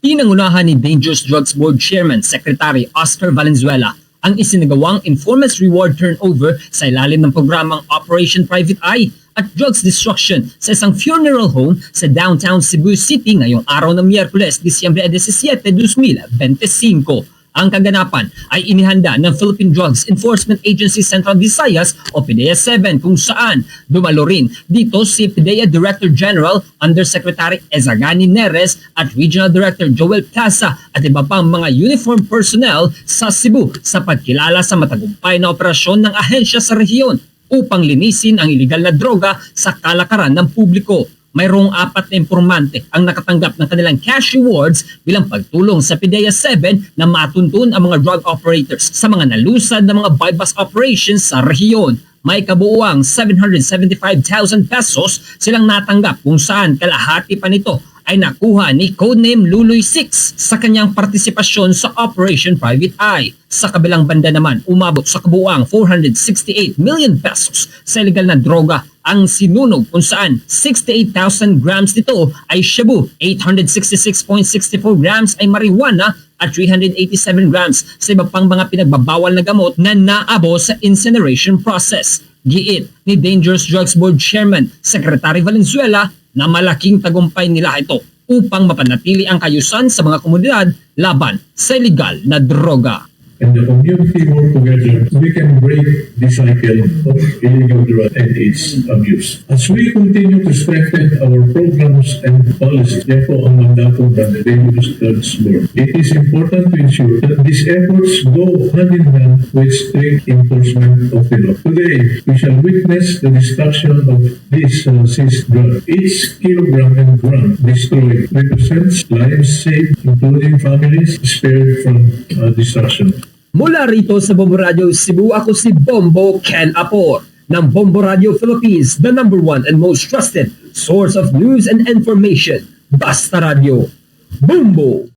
Pinangunahan ni Dangerous Drugs Board Chairman Secretary Oscar Valenzuela ang isinagawang informants reward turnover sa ilalim ng programang Operation Private Eye at drugs destruction sa isang funeral home sa downtown Cebu City ngayong araw ng Miyerkules, Disyembre 17, 2025. Ang kaganapan ay inihanda ng Philippine Drugs Enforcement Agency Central Visayas o PDEA-7 kung saan dumalo rin dito si PDEA Director General Undersecretary Ezagani Neres at Regional Director Joel Plaza at iba pang mga uniform personnel sa Cebu sa pagkilala sa matagumpay na operasyon ng ahensya sa rehiyon upang linisin ang iligal na droga sa kalakaran ng publiko. Mayroong 4 na impormante ang nakatanggap ng kanilang cash rewards bilang pagtulong sa PDEA-7 na matuntun ang mga drug operators sa mga nalusad na mga bypass operations sa rehiyon. May kabuuang 775,000 pesos silang natanggap kung saan kalahati pa nito ay nakuha ni codename Luloy 6 sa kanyang partisipasyon sa Operation Private Eye. Sa kabilang banda naman, umabot sa kabuuang 468 million pesos sa illegal na droga ang sinunog kung saan 68,000 grams nito ay shabu, 866.64 grams ay marijuana at 387 grams sa iba pang mga pinagbabawal na gamot na naabo sa incineration process. Giit ni Dangerous Drugs Board Chairman Secretary Valenzuela na malaking tagumpay nila ito upang mapanatili ang kayusan sa mga komunidad laban sa illegal na droga. And the community work together, we can break the cycle of illegal drug and its abuse. As we continue to strengthen our programs and policies, therefore ang mandato ng the Dangerous Drugs Board, it is important to ensure that these efforts go hand in hand with strict enforcement of the law. Today, we shall witness the destruction of this seized drug. Each kilogram and gram destroyed represents lives saved, including families spared from destruction. Mula rito sa Bombo Radio Cebu, ako si Bombo Ken Apor ng Bombo Radio Philippines, the #1 and most trusted source of news and information. Basta Radio. Bombo!